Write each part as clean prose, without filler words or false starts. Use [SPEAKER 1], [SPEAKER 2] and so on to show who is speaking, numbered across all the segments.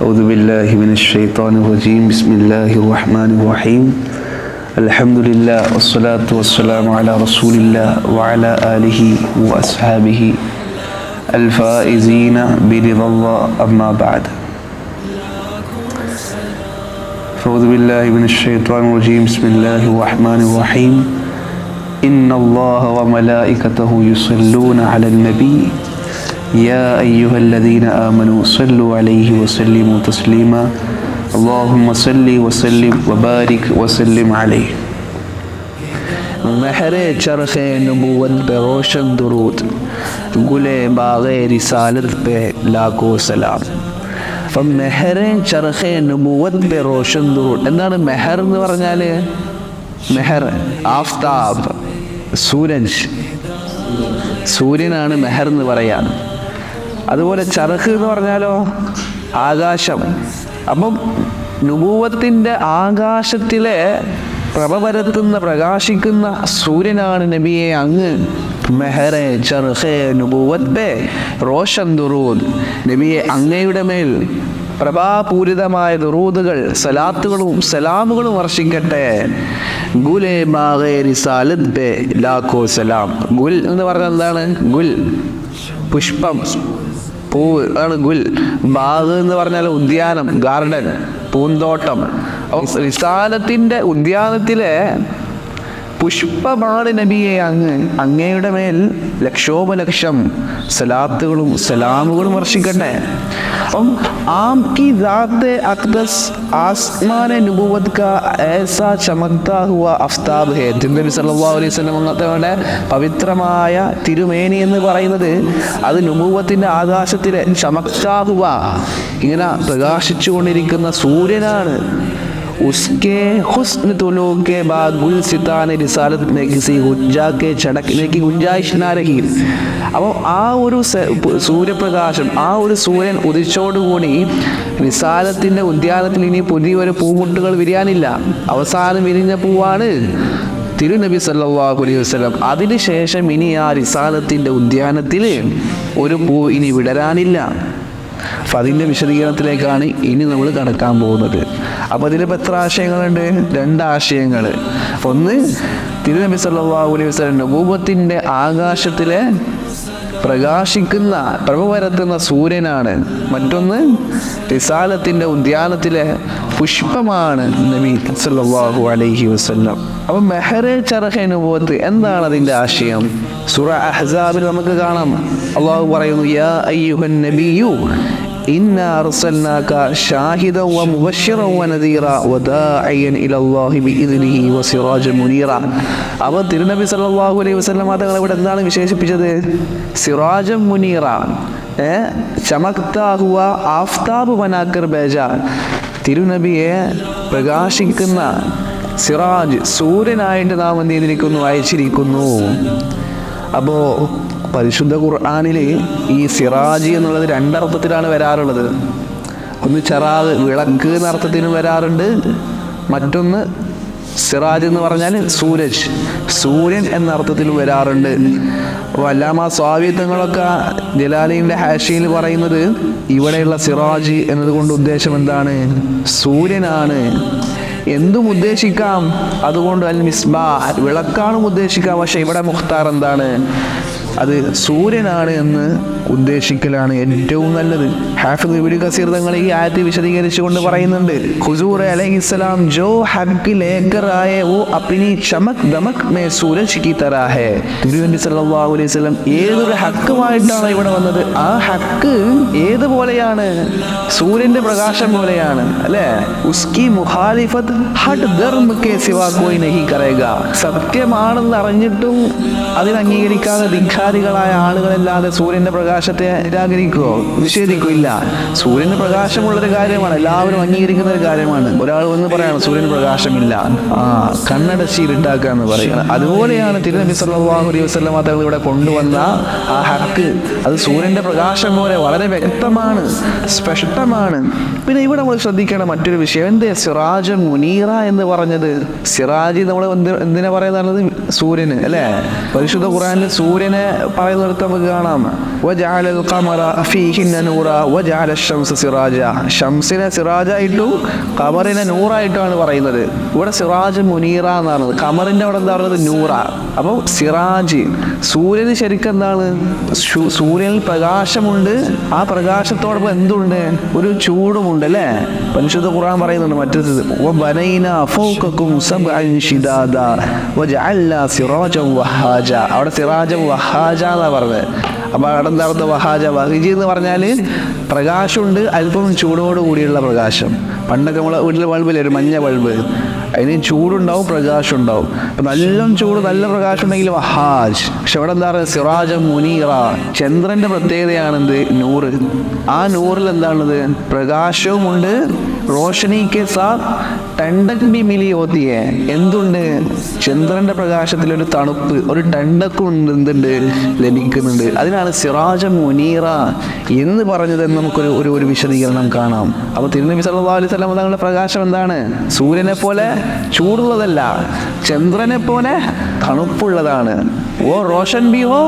[SPEAKER 1] أعوذ بالله من الشيطان الرجيم بسم الله الرحمن الرحيم الحمد لله والصلاة والسلام على رسول الله وعلى آله وأصحابه الفائزين برضا الله أما بعد أعوذ بالله من الشيطان الرجيم بسم الله الرحمن الرحيم إن الله وملائكته يصلون على النبي يا أيها الذين آمنوا صلوا عليه وسلموا تسليما اللهم صل وسلم وبارك وسلم عليه
[SPEAKER 2] महर चरख़ नबूवत पे रोशन दुरूद गुले बाग़े रिसालत पे लाखो सलाम. അപ്പം മെഹർ ചർഖ നബുവത്ത് പെ റോഷൻ ദുറൂദ്. എന്താണ് മെഹർ എന്ന് പറഞ്ഞാൽ? മെഹർ ആഫ്താബ്, സൂര്യനാണ് മെഹർ എന്ന് പറയാൻ. അതുപോലെ ചർഖ് എന്ന് പറഞ്ഞാലോ ആകാശം. അപ്പം നുബൂവത്തിൻ്റെ ആകാശത്തിലെ പ്രഭ പരത്തുന്ന പ്രകാശിക്കുന്ന സൂര്യനാണ് നബിയെ അങ്ങ്. മെഹറെ ചർഖെ നുബൂവത്ത് പെ റോഷൻ ദുറൂദ്. നബിയെ അങ്ങയുടെ മേൽ പ്രഭാപൂരിതമായ ദുറൂദുകൾ, സലാത്തുകളും സലാമുകളും വർഷിക്കട്ടെ. ഗുലെ ബാഗെ റിസാലത്ത് പെ ലാഖോ സലാം. ഗുൽ എന്ന് പറഞ്ഞാൽ എന്താണ്? ഗുൽ പുഷ്പം, പൂവ് ആണ് ഗുൽ. ബാഗ് എന്ന് പറഞ്ഞാൽ ഉദ്യാനം, ഗാർഡൻ, പൂന്തോട്ടം. റിസാലത്തിൻ്റെ ഉദ്യാനത്തിലെ പുഷ്പമാണ് നബിയെ അങ്ങ്. അങ്ങയുടെ മേൽ ലക്ഷോപലക്ഷം സലാത്തുകളും സലാമുകളും വർഷിക്കട്ടെ. അപ്പം ആംകി ദാത്തെ അഖ്ദസ് ആസ്മാനെ നുബുവത്ത് കാ ऐसा ചമക്താ ഹുവ അഫ്താബ് ഹേ. നബി സല്ലല്ലാഹു അലൈഹി വസല്ലം അങ്ങയുടെ പവിത്രമായ തിരുമേനി എന്ന് പറയുന്നത് അത് നുബുവത്തിൻ്റെ ആകാശത്തിലെ ചമക്താ ഹുവ, ഇങ്ങനെ പ്രകാശിച്ചു കൊണ്ടിരിക്കുന്ന സൂര്യനാണ്. उसके हुस्न तुलू के बाद गुल सिताने रिसालत में किसी गुंजा के चढ़कने की गुंजाइश ना रही. അപ്പോൾ ആ ഒരു സൂര്യപ്രകാശം, ആ ഒരു സൂര്യൻ ഉദിച്ചോടുകൂടി റിസാലത്തിൻ്റെ ഉദ്യാനത്തിൽ ഇനി പുതിയൊരു പൂമുട്ടുകൾ വിരിയാനില്ല. അവസാനം വിരിഞ്ഞ പൂവാണ് തിരുനബി സല്ലല്ലാഹു അലൈഹി വസല്ലം. അതിനുശേഷം ഇനി ആ റിസാലത്തിൻ്റെ ഉദ്യാനത്തിൽ ഒരു പൂ ഇനി വിടരാനില്ല. അപ്പം അതിൻ്റെ വിശദീകരണത്തിലേക്കാണ് ഇനി നമ്മൾ കടക്കാൻ പോകുന്നത്. അപ്പോൾ അതിലിപ്പോൾ എത്ര ആശയങ്ങളുണ്ട്? 2 ആശയങ്ങൾ. ഒന്ന്, തിരുനബി സല്ലല്ലാഹു അലൈഹി വസല്ലം നബൂവത്തിൻ്റെ ആകാശത്തിലെ പ്രകാശിക്കുന്ന പ്രഭ പരത്തുന്ന സൂര്യനാണ്. മറ്റൊന്ന്, റിസാലത്തിൻ്റെ ഉദ്യാനത്തിലെ പുഷ്പമാണ് നബി സല്ലല്ലാഹു അലൈഹി വസല്ലം. അപ്പം മെഹർ ചർഖ നബൂവത്ത് എന്താണ് അതിൻ്റെ ആശയം? സൂറ അഹ്സാബിൽ നമുക്ക് കാണാം, അള്ളാഹു പറയുന്നു, യാ അയ്യുഹൻ നബിയു ഇന്നാ അർസൽനാക ഷാഹിദൻ വമുബശ്ശിറൻ വനദീറ വദാഇയൻ ഇലല്ലാഹി ബിഇദ്നിഹി വസിറാജൻ മുനീറ. അപ്പോൾ തിരുനബി സല്ലല്ലാഹു അലൈഹി വസല്ലം തങ്ങൾ ഇവിടെ എന്താണ് വിശേഷിപ്പിച്ചത്? സിറാജൻ മുനീറ, ചമക്താ ഹുവ ആഫ്താബ് ബനാക്കർ ബേജ. തിരുനബിയെ പ്രകാശിക്കുന്ന സിറാജ്, സൂര്യനായിട്ട് നാം എന്ത് ചെയ്തിരിക്കുന്നു? അയച്ചിരിക്കുന്നു. അപ്പോൾ പരിശുദ്ധ ഖുർആനിൽ ഈ സിറാജ് എന്നുള്ളത് 2 അർത്ഥത്തിലാണ് വരാറുള്ളത്. ഒന്ന് ചെറാഗ്, വിളക്ക് എന്ന അർത്ഥത്തിനും വരാറുണ്ട്. മറ്റൊന്ന് സിറാജ് എന്ന് പറഞ്ഞാൽ സൂര്യൻ എന്ന അർത്ഥത്തിലും വരാറുണ്ട്. അപ്പോൾ അല്ലാമ സ്വാവിത്വങ്ങളൊക്കെ ജലാലിൻ്റെ ഹാഷിയിൽ പറയുന്നത് ഇവിടെയുള്ള സിറാജ് എന്നതുകൊണ്ട് ഉദ്ദേശം എന്താണ്? സൂര്യനാണ്. എന്തും ഉദ്ദേശിക്കാം. അതുകൊണ്ട് അൽ മിസ്ബാഹ്, വിളക്കാണ് ഉദ്ദേശിക്കാം. പക്ഷെ ഇവിടെ മുഖ്താർ എന്താണ്? അത് സൂര്യനാണ് എന്ന് ഉദ്ദേശിക്കലാണ് ഏറ്റവും നല്ലത്. ഹാഫിദ് ഇബ്നു കസീർ തങ്ങൾ ഈ ആയത്ത് വിശദീകരിച്ചുകൊണ്ട് പറയുന്നുണ്ട്, ഹുസൂർ അലൈഹിസ്സലാം ജോ ഹഖ് ലേക്കർ ആയേ വോ അപ്നി ചമക് ദമക് മേ സൂരജ് കി തരാ ഹേ. തിരുനബി സല്ലല്ലാഹു അലൈഹി വസല്ലം ഏതൊരു ഹക്കുമായിട്ടാണ് ഇവിടെ വന്നത്? ആ ഹക്ക് ഏതുപോലെയാണ്? സൂര്യന്റെ പ്രകാശം പോലെയാണ്, അല്ലേ? ഉസ്കി മുഖാലിഫത്ത് ഹഡ് ധർമ്മ കെ സിവാ കോയി നഹി കരേഗ. സത്യമാണെന്ന് അറിഞ്ഞിട്ടും അതിന് അംഗീകരിക്കാതെ ധിക്കാരികളായ ആളുകളല്ലാതെ സൂര്യന്റെ പ്രകാശത്തെ നിരാകരിക്കുമോ? നിഷേധിക്കില്ല. സൂര്യന് പ്രകാശമുള്ളൊരു കാര്യമാണ്, എല്ലാവരും അംഗീകരിക്കുന്ന ഒരു കാര്യമാണ്. ഒരാൾ വന്ന് പറയാണ് സൂര്യന് പ്രകാശമില്ല, കണ്ണടച്ച് ഇരുട്ടാക്കുക എന്ന് പറയുന്നത്. അതുപോലെയാണ് തിരുനബി സല്ലല്ലാഹു അലൈഹി വസല്ലം തങ്ങൾ ഇവിടെ കൊണ്ടുവന്ന ആ ഹക്ക്. അത് സൂര്യന്റെ പ്രകാശം പോലെ വളരെ വ്യക്തമാണ്, സ്പഷ്ടമാണ്. പിന്നെ ഇവിടെ നമ്മൾ ശ്രദ്ധിക്കേണ്ട മറ്റൊരു വിഷയം, എന്തേ സിറാജ് മുനീറ എന്ന് പറഞ്ഞത്? സിറാജ് നമ്മൾ എന്തിനാ പറയുന്നത്? സൂര്യന് അല്ലേ? പരിശുദ്ധ ഖുർആനിൽ സൂര്യനെ പറയുന്നിടത്ത് നമുക്ക് കാണാം വജഅലൽ ഖമറ ഫീഹിന്ന നൂറ വജഅല ശംസ സിറാജ. ഷംസിനെ സിറാജായിട്ടും ഖമറിനെ നൂറായിട്ടാണ് പറയുന്നത്. ഇവിടെ സിറാജ് മുനീറ എന്നാണ്. ഖമറിന്റെ അവിടെ എന്താ പറയുന്നത്? നൂറ. അപ്പോൾ സിറാജ് സൂര്യന് ശരിക്കും എന്താണ്? സൂര്യനിൽ പ്രകാശമുണ്ട്, ആ പ്രകാശത്തോടൊപ്പം എന്തുണ്ട്? ഒരു ചൂടുമുണ്ട് അല്ലേ? പരിശുദ്ധ ഖുർആൻ പറയുന്നുണ്ട് മറ്റൊരു വബനൈന ഫൗകകും സബ്അൻ ശിദാദ വജഅൽനാ സിറാജൻ വഹാജ. അവിടെ സിറാജൻ വഹാജ എന്നാ പറഞ്ഞത്. അപ്പോൾ അവിടെ എന്താ വഹാജ? വഹിജി എന്ന് പറഞ്ഞാൽ പ്രകാശമുണ്ട്, അല്പം ചൂടോട് കൂടിയുള്ള പ്രകാശം. പണ്ടൊക്കെ നമ്മളെ വീട്ടിലെ ബൾബില്ലേ, ഒരു മഞ്ഞ ബൾബ്, അതിന് ചൂടുണ്ടാവും പ്രകാശം ഉണ്ടാവും. അപ്പം നല്ല ചൂട് നല്ല പ്രകാശം ഉണ്ടെങ്കിൽ വഹാജ്. പക്ഷെ അവിടെ എന്താ പറയുക? സിറാജ മുനീറ. ചന്ദ്രന്റെ പ്രത്യേകതയാണെന്ത്? നൂറ്. ആ നൂറിൽ എന്താണത്? പ്രകാശവുമുണ്ട്, റോഷനി കെ സാത്ത് ടണ്ടക് ബി മിലി ഹോത്തിയെ. എന്തുണ്ട്? ചന്ദ്രന്റെ പ്രകാശത്തിൽ ഒരു തണുപ്പ്, ഒരു ടണ്ടക്കും എന്തുണ്ട്? ലഭിക്കുന്നുണ്ട്. അതിനാണ് സിറാജ മുനീറ എന്ന് പറഞ്ഞതെന്ന് നമുക്കൊരു ഒരു വിശദീകരണം കാണാം. അപ്പോൾ തിരുനബി സല്ലല്ലാഹു അലൈഹി വസല്ലം തങ്ങളുടെ പ്രകാശം എന്താണ്? സൂര്യനെ പോലെ ചൂടുള്ളതല്ല, ചന്ദ്രനെ പോലെ തണുപ്പുള്ളതാണ്. वो रोशन भी हो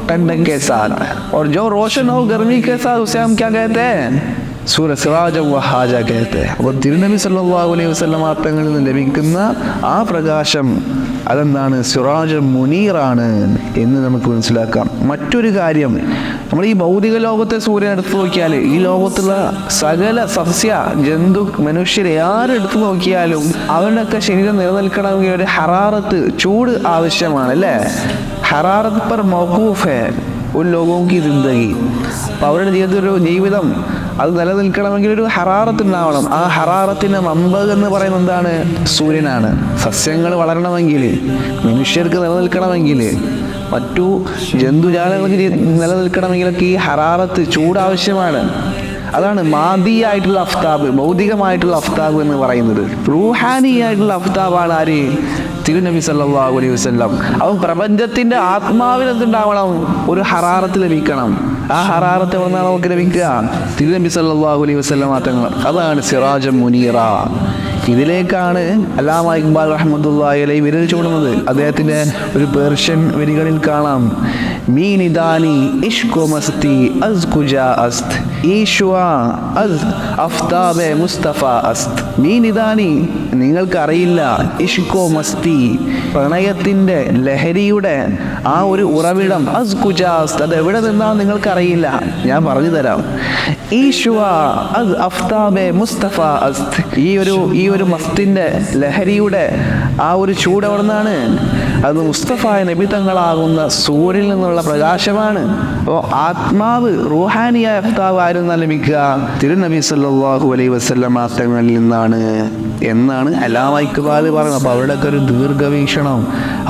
[SPEAKER 2] ठंडक के साथ, और जो रोशन हो गर्मी के साथ उसे हम क्या कहते हैं? സൂര സിറാജ വഹാജ कहते हैं. അപ്പോൾ തിരുനബി സല്ലല്ലാഹു അലൈഹി വസല്ലം തങ്ങളിൽ നിന്ന് ലഭിക്കുന്ന ആ പ്രകാശം അതെന്താണ്? സിറാജ മുനീറാണ് എന്ന് നമുക്ക് മനസ്സിലാക്കാം. മറ്റൊരു കാര്യം, നമ്മൾ ഈ ഭൗതിക ലോകത്തെ സൂര്യൻ എടുത്തു നോക്കിയാൽ ഈ ലോകത്തുള്ള സകല സസ്യ ജന്തു മനുഷ്യരെ ആരെടുത്തു നോക്കിയാലും അവരുടെയൊക്കെ ശരീരം നിലനിൽക്കണമെങ്കിൽ ഒരു ഹറാറത്ത്, ചൂട് ആവശ്യമാണ് അല്ലേ? ഹറാറത്ത് പർ മൗഖൂഫ് ഹൈ ഉൻ ലോഗോं की जिंदगी. അപ്പോൾ അവരുടെ ജീവിതം അത് നിലനിൽക്കണമെങ്കിൽ ഒരു ഹറാറത്ത് ഉണ്ടാവണം. ആ ഹറാറത്തിന് മമ്പ് എന്ന് പറയുന്നത് എന്താണ്? സൂര്യനാണ്. സസ്യങ്ങൾ വളരണമെങ്കിൽ, മനുഷ്യർക്ക് നിലനിൽക്കണമെങ്കിൽ, മറ്റു ജന്തുജാലങ്ങൾക്ക് നിലനിൽക്കണമെങ്കിലൊക്കെ ഈ ഹറാറത്ത്, ചൂട് ആവശ്യമാണ്. അതാണ് മാദിയായിട്ടുള്ള അഫ്താബ്, ഭൗതികമായിട്ടുള്ള അഫ്താബ് എന്ന് പറയുന്നത്. റൂഹാനിയായിട്ടുള്ള അഫ്താബാണ് ആര്? തിരുനബി സല്ലല്ലാഹു അലൈഹി വസല്ലം. അവൻ പ്രപഞ്ചത്തിന്റെ ആത്മാവിൽ എന്തുണ്ടാവണം? ഒരു ഹറാറത്ത് ലഭിക്കണം. ആ ഹറാറത്ത് എവിടുന്നാണ് നമുക്ക് ലഭിക്കുക? തിരുനബി സല്ലല്ലാഹു അലൈഹി വസല്ലം തങ്ങൾ. അതാണ് സിറാജ മുനീറ. ഇതിലേക്കാണ് അല്ലാമ ഇഖ്ബാൽ റഹ്മത്തുള്ളാഹി അലൈഹി വിരൽ ചൂടുന്നത്. അദ്ദേഹത്തിന്റെ ഒരു പേർഷ്യൻ വരികളിൽ കാണാം മീനിദാനി ഇഷ്കോ മസ്തി അസ് കുജാ അസ്ത് ഈശ്വാ അസ് അഫ്താബെ മുസ്തഫ അസ്ത്. മീനിദാനി നിങ്ങൾക്കറിയില്ല, ഇഷ്കോ മസ്തി പ്രണയത്തിന്റെ ലഹരിയുടെ ആ ഒരു ഉറവിടം, അസ് കുജാസ് അത് എവിടെ നിന്നാണ് നിങ്ങൾക്കറിയില്ല, ഞാൻ പറഞ്ഞു തരാം. ഈശ്വാ അസ് അഫ്താബെ മുസ്തഫ അസ്ത്. ഈ ഒരു മസ്തിന്റെ ലഹരിയുടെ ആ ഒരു ചൂട് എവിടെ നിന്നാണ്? അത് മുസ്തഫായ നബി തങ്ങളാകുന്ന സൂര്യനിൽ നിന്നുള്ള പ്രകാശമാണ്. അപ്പോൾ ആത്മാവ്, റൂഹാനിയായ അഫ്താബ് ആരും ലഭിക്കുക? തിരുനബി സല്ലല്ലാഹു അലൈഹി വസല്ലം തങ്ങളിൽ നിന്നാണ് എന്നാണ് അല്ലാമ ഇഖ്ബാൽ പറയുന്നത്. അപ്പോൾ അവരുടെയൊക്കെ ഒരു ദീർഘവീക്ഷണം,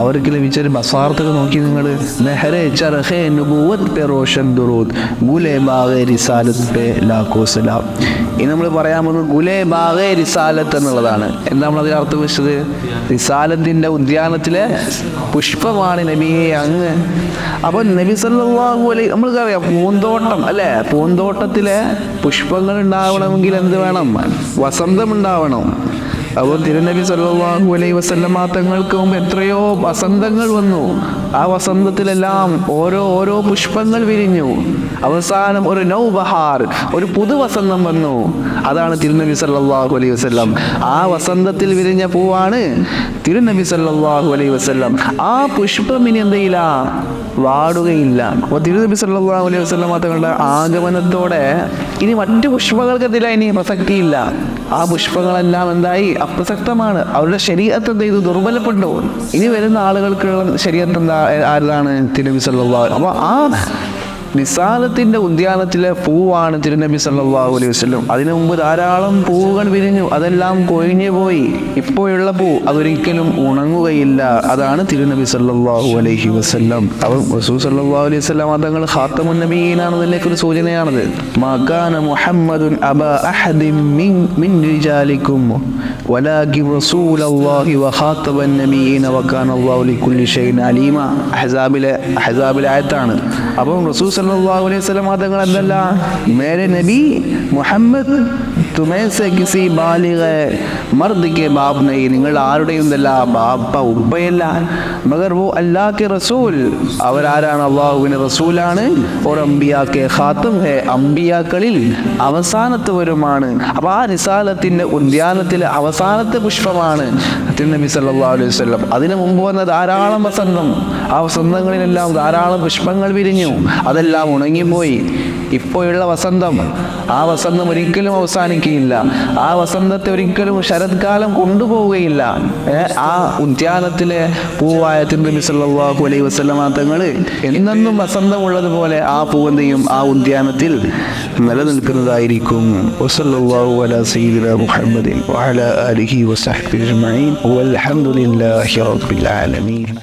[SPEAKER 2] അവർക്ക് ലഭിച്ചൊരു ബസാർത്തൊക്കെ നോക്കി നിങ്ങൾ. നെഹ്റെ ചർഹെ നുബുവത്ത് പെ റോഷൻ ദുറൂദ് ഗുലെ ബാഗെ റിസാലത്ത് പെ ലാഖോ സലാം. ഇനി നമ്മൾ പറയാൻ പോകുന്നത് ഗുലെ ബാഗെ റിസാലത്ത് എന്നുള്ളതാണ്. എന്താ നമ്മൾ അതിന് അർത്ഥം വെച്ചത്? റിസാലത്തിന്റെ ഉദ്യാനത്തിലെ പുഷ്പമാണ് നബിയെ അങ്ങ്. അപ്പോൾ നബി സല്ലല്ലാഹു അലൈഹി, നമ്മൾക്കറിയാം പൂന്തോട്ടം അല്ലേ? പൂന്തോട്ടത്തിലെ പുഷ്പങ്ങൾ ഉണ്ടാവണമെങ്കിൽ എന്ത് വേണം? വസന്തം ഉണ്ടാവണം. അപ്പോൾ തിരുനബി സല്ലല്ലാഹു അലൈഹി വസല്ലം തങ്ങൾക്ക് മുമ്പ് എത്രയോ വസന്തങ്ങൾ വന്നു. ആ വസന്തത്തിലെല്ലാം ഓരോ പുഷ്പങ്ങൾ വിരിഞ്ഞു. അവസാനം ഒരു നൗബഹാർ, ഒരു പുതുവസന്തം വന്നു. അതാണ് തിരുനബി സല്ലല്ലാഹു അലൈഹി വസല്ലം. ആ വസന്തത്തിൽ വിരിഞ്ഞ പൂവാണ് തിരുനബി സല്ലല്ലാഹു അലൈഹി വസല്ലം. ആ പുഷ്പം ഇനി എന്തെയില്ല, വാടുകയില്ല. അപ്പോൾ തിരുനബി സല്ലല്ലാഹു അലൈഹി വസല്ലം തങ്ങളുടെ ആഗമനത്തോടെ ഇനി മറ്റു പുഷ്പങ്ങൾക്ക് എന്തില്ല, ഇനി പ്രസക്തിയില്ല. ആ പുഷ്പങ്ങളെല്ലാം എന്തായി? അപ്രസക്തമാണ്. അവരുടെ ശരീഅത്ത് എന്ത് ചെയ്തു? ദുർബലപ്പെട്ടു. ഇനി വരുന്ന ആളുകൾക്കുള്ള ശരീഅത്ത് എന്താ? ആരതാണ്? തിരുനബി സല്ലല്ലാഹു അലൈഹി. അപ്പോൾ ആ റിസാലത്തിന്റെ ഉദ്യാനത്തിലെ പൂവാണ് തിരുനബി സല്ലല്ലാഹു അലൈഹി വസല്ലം. അതിനു മുമ്പ് ധാരാളം പൂവുകൾ വിരിഞ്ഞു, അതെല്ലാം കൊഴിഞ്ഞു പോയി. ഇപ്പോഴുള്ള പൂ അതൊരിക്കലും ഉണങ്ങുകയില്ല. അതാണ് തിരുനബി സല്ലല്ലാഹു അലൈഹി വസല്ലം. അപ്പോൾ റസൂൽ സല്ലല്ലാഹു അലൈഹി വസല്ലം തങ്ങൾ ഖാത്തമുൻ നബിയീനാണെന്നതിലേക്ക് ഒരു സൂചനയാണത്. മകാന മുഹമ്മദുൻ അബാ അഹദിൻ മിൻ റിജാലിക്കും വലാകിൻ റസൂലുള്ളാഹി വഖാത്തബൻ നബിയീന വകാന അല്ലാഹു ലികുല്ലി ഷൈഇൻ അലീമ. അഹ്സാബിലെ ആയത്താണ്. അപ്പോൾ റസൂൽ സല്ലല്ലാഹു അലൈഹി വസല്ലം തങ്ങൾ എന്തല്ല, മേരെ നബി മുഹമ്മദ് തുമേസെ കിസി ബാലിഗ മർദ് കെ ബാബ് നഹീ, നിങ്ങൾ ആരുടെയും ബാപ്പ ഉപ്പയല്ല. മഗർ വോ അല്ലാഹ് കെ റസൂൽ, അവരാരാണ്? അള്ളാഹുവിൻ്റെ റസൂലാണ്. ഓർ അംബിയാ കെ ഖാത്തം ഹെ, അംബിയാക്കളിൽ അവസാനത്തവരുമാണ്. അപ്പോൾ ആ റിസാലത്തിൻ്റെ ഉദ്യാനത്തിലെ അവസാനത്തെ പുഷ്പമാണ് നബി സല്ലല്ലാഹു അലൈഹി വസല്ലം. അതിനു മുമ്പ് വന്ന ധാരാളം വസന്തം, ആ വസന്തങ്ങളിലെല്ലാം ധാരാളം പുഷ്പങ്ങൾ വിരിഞ്ഞു, അതെല്ലാം ഉണങ്ങിപ്പോയി. ഇപ്പോഴുള്ള വസന്തം, ആ വസന്തം ഒരിക്കലും അവസാനിക്കുകയില്ല. ആ വസന്തത്തെ ഒരിക്കലും ശരത്കാലം കൊണ്ടുപോവുകയില്ല. ആ ഉദ്യാനത്തിലെ പൂവായ നബി സല്ലല്ലാഹു അലൈഹി വസല്ലം തങ്ങൾ എന്നെന്നും വസന്തമുള്ളതുപോലെ ആ പൂവന്തിയും ആ ഉദ്യാനത്തിൽ നിലനിൽക്കുന്നതായിരിക്കും. വസല്ലല്ലാഹു അലാ സയ്യിദിനാ മുഹമ്മദിൻ വഅലാ ആലിഹി വസഹ്ബിഹി അജ്മഈൻ വൽഹംദുലില്ലാഹി റബ്ബിൽ ആലമീൻ.